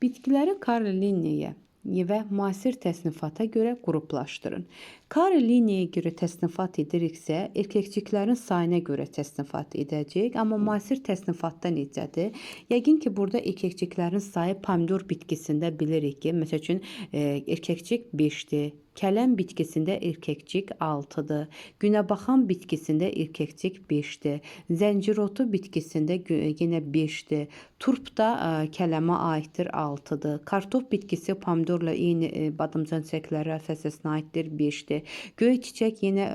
Bitkiləri Karl Linneye və müasir təsnifata görə qruplaşdırın. Karl Linneye görə təsnifat ediriksə, erkəkçiklərin sayına görə təsnifat edəcəyik. Amma müasir təsnifatda necədir? Yəqin ki, burada erkəkçiklərin sayı pomidor bitkisində bilirik ki, məsəl üçün erkəkçik 5-dir. Kələm bitkisində erkəkcik 6-dır. Günəbaxan bitkisində erkəkcik 5-dir. Zəncirotu bitkisində yenə 5-dir. Turp da kələmə aiddir 6-dır. Kartof bitkisi pomidorla eyni badımcan çiçəkləri fəsiləsinə aiddir 5-dir. Göy çiçək yenə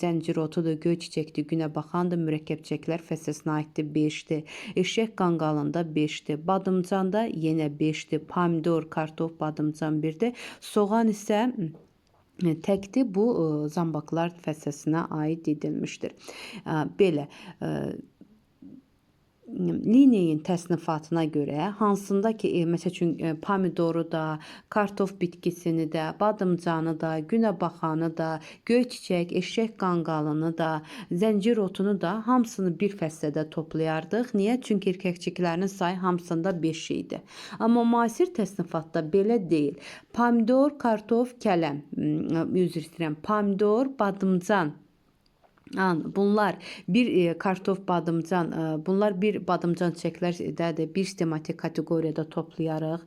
zəncirotudur, göy çiçəkdir, günəbaxandır, mürəkkəb çiçəklər fəsiləsinə aiddir 5-dir. Eşək qanqalında 5-dir. Badımcanda yenə 5-dir. Pomidor, kartof, badımcan 1-dir. Soğan isə təkdir, bu zambaqlar fəsiləsinə aid edilmişdir. Belə Linneyin təsnifatına görə hansında ki, məsəl üçün pomidoru da, kartof bitkisini də, badımcanı da, günəbaxanı da, göy çiçək, eşək qanqalını da, zəncir otunu da hamısını bir fəslədə toplayardıq. Niyə? Çünki erkəkçiklərinin sayı hamısında 5 idi. Amma müasir təsnifatda belə deyil. Pomidor, kartof, kələm, üzr istəyirəm, pomidor, badımcan, bunlar bir kartof, badımcan, bunlar bir badımcan çiçəklərdədir, bir sistematik kateqoriyada toplayarıq.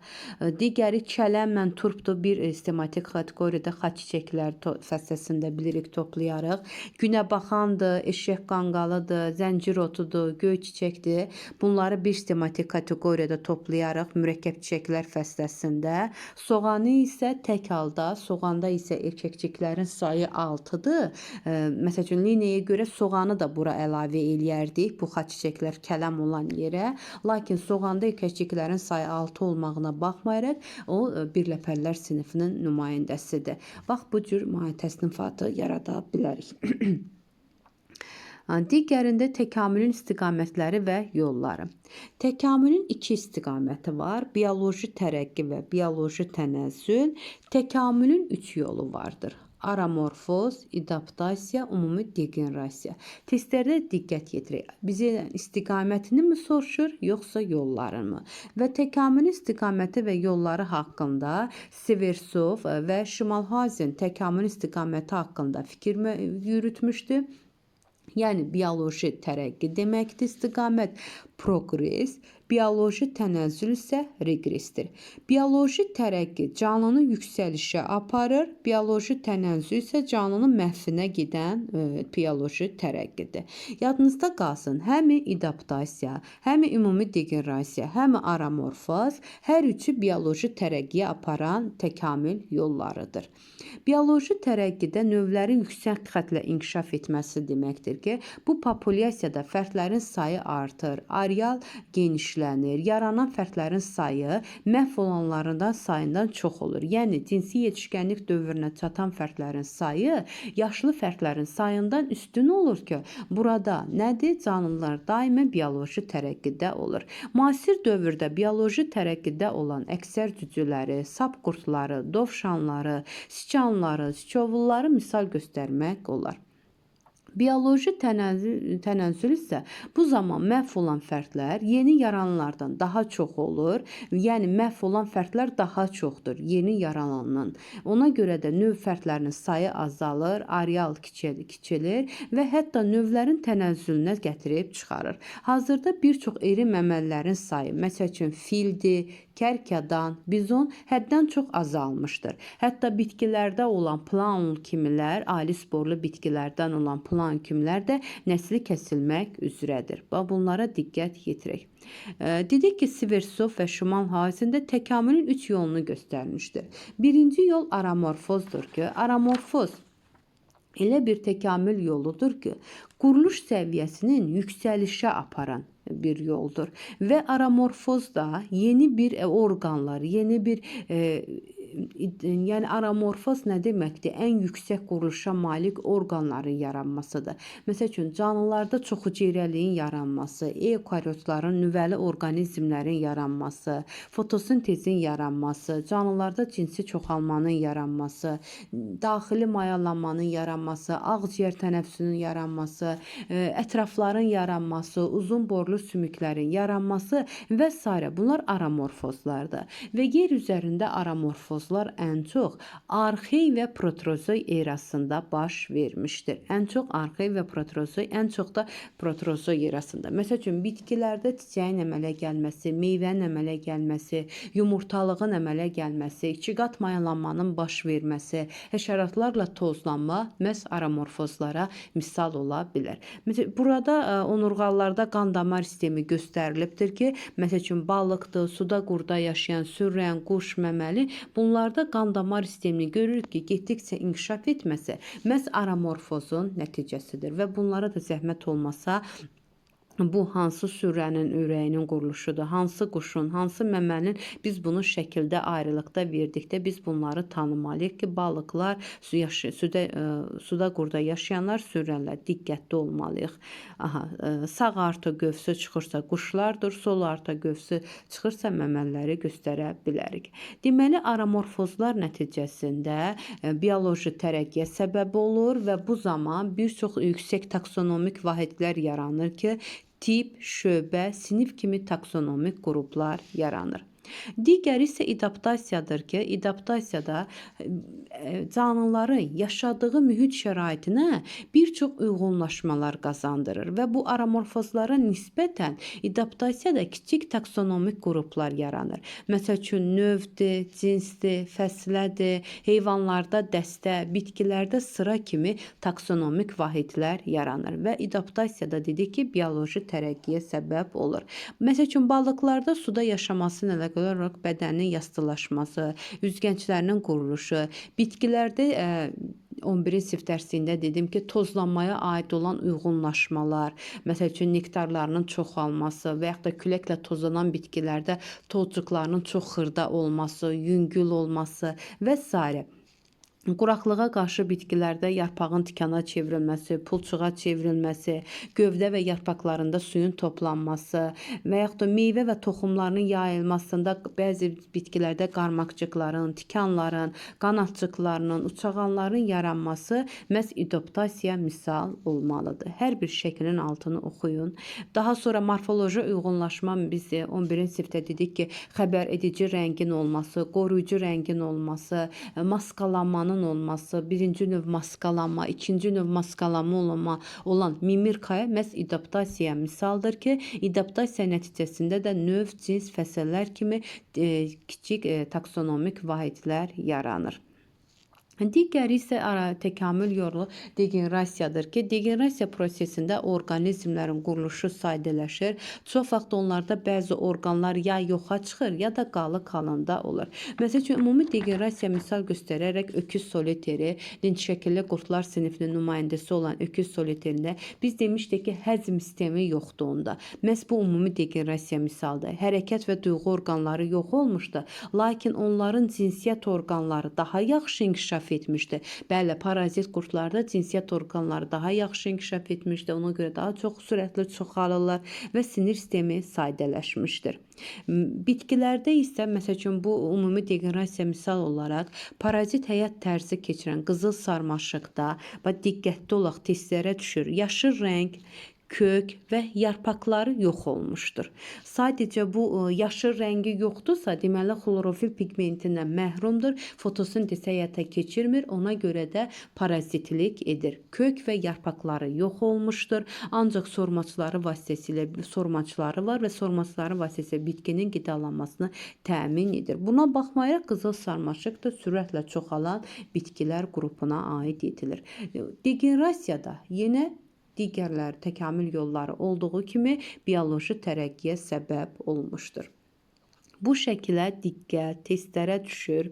Digəri kələmlə turpdur, bir sistematik kateqoriyada xaç çiçəklər fəsləsində bilirik toplayarıq. Günəbaxandır, eşək qanqalıdır, zəncir otudur, göy çiçəkdir. Bunları bir sistematik kateqoriyada toplayarıq mürəkkəb çiçəklər fəsləsində. Soğanı isə tək halda, soğanda isə erkəkçiklərin sayı 6-dır. Məsəl üçün Linneye görə soğanı da bura əlavə eləyərdik, bu xaç çiçəklər kələm olan yerə. Lakin soğanda erkəkçiklərin sayı 6 olmağına baxmayaraq, o birləpərlər sinifinin nümayəndəsidir. Bax, bu cür təsnifatı yarada bilərik. Digərində təkamülün istiqamətləri və yolları. Təkamülün 2 istiqaməti var. Bioloji tərəqqi və bioloji tənəzzül. Təkamülün 3 yolu vardır. Aramorfoz, adaptasiya, ümumi degenerasiya. Testlərdə diqqət yetirək. Bizə istiqamətini mi soruşur, yoxsa yollarını mı? Və təkamülün istiqaməti və yolları haqqında Seversov və Şimalhazen təkamülün istiqaməti haqqında fikir yürütmüşdü. Yəni, bioloji tərəqqi deməkdir istiqamət, progres, bioloji tənəzzül isə reqresdir. Bioloji tərəqqi canlını yüksəlişə aparır, bioloji tənəzzül isə canlının məhvinə gedən bioloji tərəqqidir. Yadınızda qalsın, həmi adaptasiya, həmi ümumi degenerasiya, həmi aramorfoz, hər üçü bioloji tərəqqiyə aparan təkamül yollarıdır. Bioloji tərəqqidə növlərin yüksək xətlə inkişaf etməsi deməkdir ki, bu populyasiyada fərdlərin sayı artır, areal genişlənir, yaranan fərdlərin sayı məhv olanlarından sayından çox olur. Yəni, cinsi yetişkənlik dövrünə çatan fərdlərin sayı yaşlı fərdlərin sayından üstün olur ki, burada nədir? Canlılar daima bioloji tərəqqidə olur. Müasir dövrdə bioloji tərəqqidə olan əksər cücüləri, sap qurtları, dovşanları, siçanları, siçovulları misal göstərmək olar. Bioloji tənəzzül isə bu zaman məhv olan fərdlər yeni yarananlardan daha çox olur. Yəni, məhv olan fərdlər daha çoxdur yeni yaranandan. Ona görə də növ fərdlərinin sayı azalır, areal kiçilir və hətta növlərin tənəzzülünə gətirib çıxarır. Hazırda bir çox iri məməlilərin sayı, məsəl üçün fildir, kərkədan, bizon həddən çox azalmışdır. Hətta bitkilərdə olan planul kimilər, ali sporlu bitkilərdən olan plan kimilər də nəsli kəsilmək üzrədir. Bunlara diqqət yetirək. Dedik ki, Seversov və Şimalhazen də təkamülün 3 yolunu göstərmişdir. Birinci yol aramorfozdur ki, aramorfoz elə bir təkamül yoludur ki, quruluş səviyyəsinin yüksəlişə aparan bir yoldur. Və aramorfoz da yeni bir orqanlar, yeni bir yəni aramorfoz nə deməkdir? Ən yüksək quruluşa malik orqanların yaranmasıdır. Məsəl üçün canlılarda çoxhüceyrəliyin yaranması, eukaryotların, nüvəli orqanizmlərin yaranması, fotosintezin yaranması, canlılarda cinsi çoxalmanın yaranması, daxili mayalanmanın yaranması, ağciyər tənəffüsünün yaranması, ətrafların yaranması, uzun borlu sümüklərin yaranması və s. Bunlar aramorfozlardır. Və yer üzərində aramorfozlar ən çox arxey və proterozoy erasında baş vermişdir. Ən çox arxey və proterozoy, ən çox da proterozoy erasında. Məsəl üçün bitkilərdə çiçəyin əmələ gəlməsi, meyvənin əmələ gəlməsi, yumurtalığın əmələ gəlməsi, ikiqat mayalanmanın baş verməsi, həşəratlarla tozlanma məhz aramorfozlara misal ola bilər. Məsələn, burada onurğalılarda qan damar sistemi göstərilibdir ki, məsəl üçün balıqdır, suda qurda yaşayan sürən, quş, məməli, bunlarda qan damar sistemini görürük ki, getdikcə inkişaf etməsi məhz aramorfozun nəticəsidir və bunlara da zəhmət olmasa bu hansı sürənin ürəyinin quruluşudur, hansı quşun, hansı məmənin biz bunu şəkildə ayrılıqda verdikdə biz bunları tanımalıyıq ki, balıqlar, suda qurda yaşayanlar, sürənlər diqqətli olmalıyıq. Sağ arta qövsü çıxırsa quşlardır, sol arta qövsü çıxırsa məməliləri göstərə bilərik. Deməli, aramorfozlar nəticəsində bioloji tərəqqiyə səbəb olur və bu zaman bir çox yüksək taksonomik vahidlər yaranır ki, tip, şöbə, sinif kimi taksonomik qruplar yaranır. Digəri isə adaptasiyadır ki, adaptasiyada canlıların yaşadığı mühit şəraitinə bir çox uyğunlaşmalar qazandırır və bu aramorfozlara nisbətən adaptasiyada kiçik taksonomik qruplar yaranır. Məsəl üçün növdür, cinsdir, fəslədir, heyvanlarda dəstə, bitkilərdə sıra kimi taksonomik vahidlər yaranır və adaptasiyada dedik ki, bioloji tərəqqiyə səbəb olur. Məsəl üçün balıqlarda suda yaşaması ilə əlaqədar olaraq bədənin yastılaşması, üzgənclərinin quruluşu, bitkilərdə 11-ci sinif dərsində dedim ki, tozlanmaya aid olan uyğunlaşmalar, məsəl üçün nektarlarının çoxalması və yaxud da küləklə tozlanan bitkilərdə tozcuqlarının çox xırda olması, yüngül olması və s. Quraqlığa qarşı bitkilərdə yarpağın tikana çevrilməsi, pulçuğa çevrilməsi, gövdə və yarpaqlarında suyun toplanması və yaxud da meyvə və toxumlarının yayılmasında bəzi bitkilərdə qarmaqcıqların, tikanların, qanadcıqlarının, uçağanların yaranması məhz adaptasiya misal olmalıdır. Hər bir şəklin altını oxuyun. Daha sonra morfoloji uyğunlaşma biz 11-ci sinifdə dedik ki, xəbər edici rəngin olması, qoruyucu rəngin olması, maskalanmanın olması, birinci növ maskalanma, ikinci növ maskalanma olan mimikaya məhz adaptasiya misaldır ki, adaptasiya nəticəsində də növ, cins, fəsillər kimi kiçik taksonomik vahidlər yaranır. Digəri isə təkamül yolu degenerasiyadır ki, degenerasiya prosesində orqanizmlərin quruluşu sadələşir. Çox vaxt onlarda bəzi orqanlar ya yoxa çıxır, ya da qalı halında olur. Məsəl üçün, ümumi degenerasiya misal göstərərək öküz soliteri, dinç şəkilli qurtlar sinifinin nümayəndəsi olan öküz soliterində biz demişdik ki, həzm sistemi yoxdur onda. Məhz bu ümumi degenerasiya misaldır. Hərəkət və duyğu orqanları yox olmuşdu, lakin onların cinsiyyət orqanları daha yaxşı inkişaf etmişdi. Bəli, parazit qurtlarda cinsiyyət orqanları daha yaxşı inkişaf etmişdi. Ona görə daha çox sürətli çoxalırlar və sinir sistemi sadələşmişdir. Bitkilərdə isə məsəl üçün bu ümumi degenerasiya misal olaraq parazit həyat tərzi keçirən qızıl sarmaşıqda diqqətli olaq testlərə düşür. Yaşıl rəng, kök və yarpaqları yox olmuşdur. Sadəcə bu yaşıl rəngi yoxdursa, deməli xlorofil pigmentindən məhrumdur, fotosintez həyata keçirmir, ona görə də parazitlik edir. Kök və yarpaqları yox olmuşdur, ancaq sormaçları vasitəsilə sormaçları var və sormaçları vasitəsilə bitkinin qidalanmasını təmin edir. Buna baxmayaraq qızıl sarmaşıq da sürətlə çoxalan bitkilər qrupuna aid edilir. Degenerasiyada yenə digərləri təkamül yolları olduğu kimi bioloji tərəqqiyə səbəb olmuşdur. Bu şəkilə diqqət, testlərə düşür.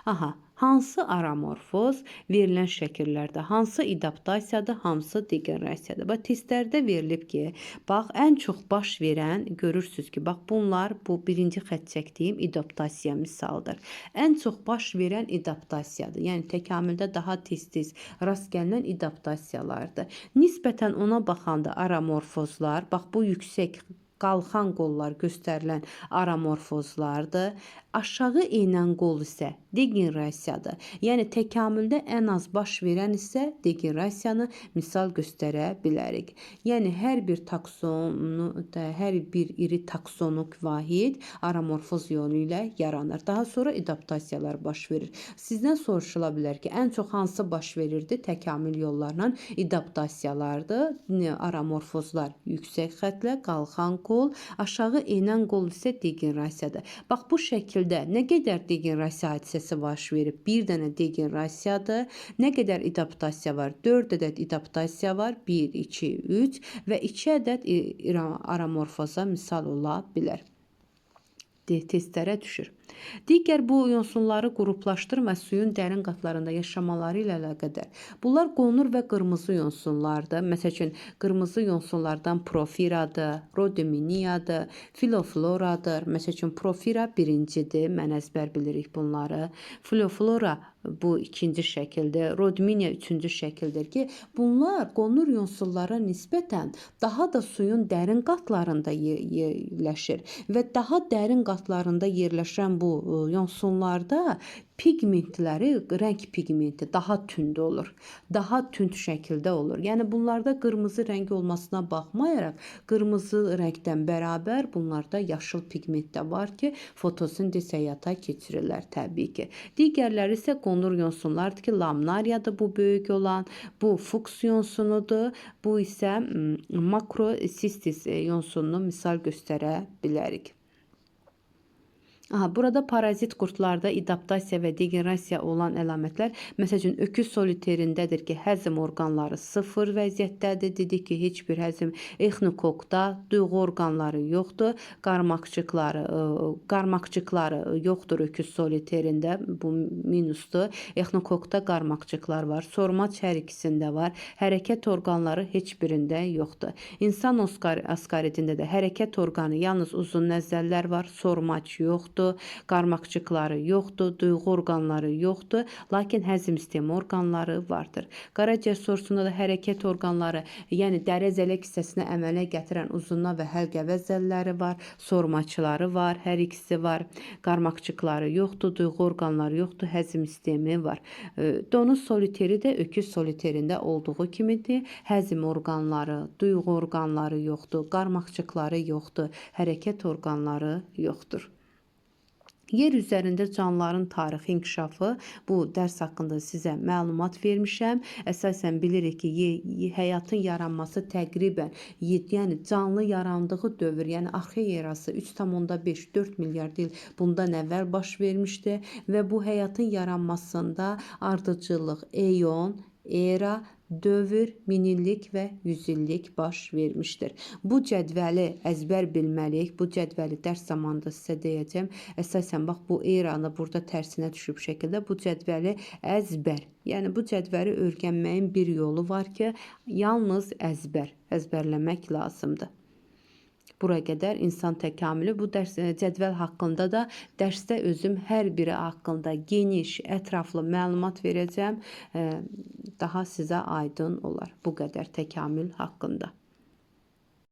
Aha, hansı aramorfoz verilən şəkillərdə hansı adaptasiyadır, hansı degenerasiyadır? Bax testlərdə verilib ki, bax ən çox baş verən görürsüz ki, bax bunlar bu birinci xətt çəkdiyim adaptasiya misalıdır. Ən çox baş verən adaptasiyadır. Yəni təkamüldə daha tez-tez rast gəlinən adaptasiyalardır. Nisbətən ona baxanda aramorfozlar, bax bu yüksək qalxan qollar göstərilən aramorfozlardır. Aşağı enən qol isə degenerasiyadır. Yəni təkamüldə ən az baş verən isə degenerasiyanı misal göstərə bilərik. Yəni hər bir taksonu, hər bir iri taksonik vahid aramorfoz yolu ilə yaranır. Daha sonra adaptasiyalar baş verir. Sizdən soruşula bilər ki, ən çox hansı baş verirdi? Təkamül yollarla adaptasiyalardır. Aramorfozlar yüksək xəttlə qalxan qol, aşağı enən qol isə degenerasiyadır. Bax bu şəkildə nə qədər degenerasiya hadisəsi baş verib? Bir dənə degenerasiyadır. Nə qədər adaptasiya var? 4 ədəd adaptasiya var. 1, 2, 3 və 2 ədəd aramorfoza misal ola bilər. Testlərə düşür. Digər bu yosunları qruplaşdırma suyun dərin qatlarında yaşamaları ilə əlaqədar. Bunlar qonur və qırmızı yosunlardır. Məsəl üçün, qırmızı yosunlardan porfiradır, rhodaminiyadır, filofloradır. Məsəl üçün, porfira birincidir, mən əzbər bilirik bunları. Filoflora bu ikinci şəkildir, rhodaminiya üçüncü şəkildir ki, bunlar qonur yosunlara nisbətən daha da suyun dərin qatlarında yerləşir və daha dərin qatlarında yerləşən bu yosunlarda pigmentləri, rəng pigmenti daha tünd olur. Daha tünd şəkildə olur. Yəni bunlarda qırmızı rəng olmasına baxmayaraq, qırmızı rəngdən bərabər bunlarda yaşıl pigment də var ki, fotosintez həyata keçirirlər təbii ki. Digərləri isə qonur yosunlardır ki, lamnariyadır bu böyük olan, bu fuks yonsunudur, bu isə makrosistis yonsununu misal göstərə bilərik. Burada parazit qurtlarda adaptasiya və degenerasiya olan əlamətlər, məsəl üçün, öküz soliterindədir ki, həzm orqanları sıfır vəziyyətdədir. Dedik ki, heç bir həzm exnokokda duyğu orqanları yoxdur. Qarmaqcıqları yoxdur öküz soliterində, bu minusdur. Exnokokda qarmaqcıqlar var. Sormaç hər ikisində var. Hərəkət orqanları heç birində yoxdur. İnsan askaridində də hərəkət orqanı yalnız uzun nəzəllər var. Sormaç yoxdur. Qarmaqcıqları yoxdur, duyğu orqanları yoxdur, lakin həzm sistemi orqanları vardır. Qaraciyər sorusunda da hərəkət orqanları, yəni dəri əzələk hissəsinə əmələ gətirən uzunna və həlqəvə zəlləri var, sormaçları var, hər ikisi var. Qarmaqcıqları yoxdur, duyğu orqanları yoxdur, həzm sistemi var. Donuz soliteri də öküz soliterində olduğu kimidir. Həzm orqanları, duyğu orqanları yoxdur, qarmaqcıqları yoxdur, hərəkət orqanları yoxdur. Yer üzərində canlıların tarixi inkişafı, bu dərs haqqında sizə məlumat vermişəm. Əsasən bilirik ki, həyatın yaranması təqribən, yəni canlı yarandığı dövr, yəni arxeya erası 3,5-4 milyard il bundan əvvəl baş vermişdi və bu həyatın yaranmasında ardıcıllıq, eon, era, dövr, minillik və yüzillik baş vermişdir. Bu cədvəli əzbər bilməliyik. Bu cədvəli dərs zamanında sizə deyəcəm. Əsasən, bax, bu eranı burada tərsinə düşüb şəkildə bu cədvəli əzbər. Yəni, bu cədvəli öyrənməyin bir yolu var ki, yalnız əzbərləmək lazımdır. Bura qədər insan təkamülü, bu dərs cədvəl haqqında da dərsdə özüm hər biri haqqında geniş, ətraflı məlumat verəcəm. Daha sizə aydın olar bu qədər təkamül haqqında.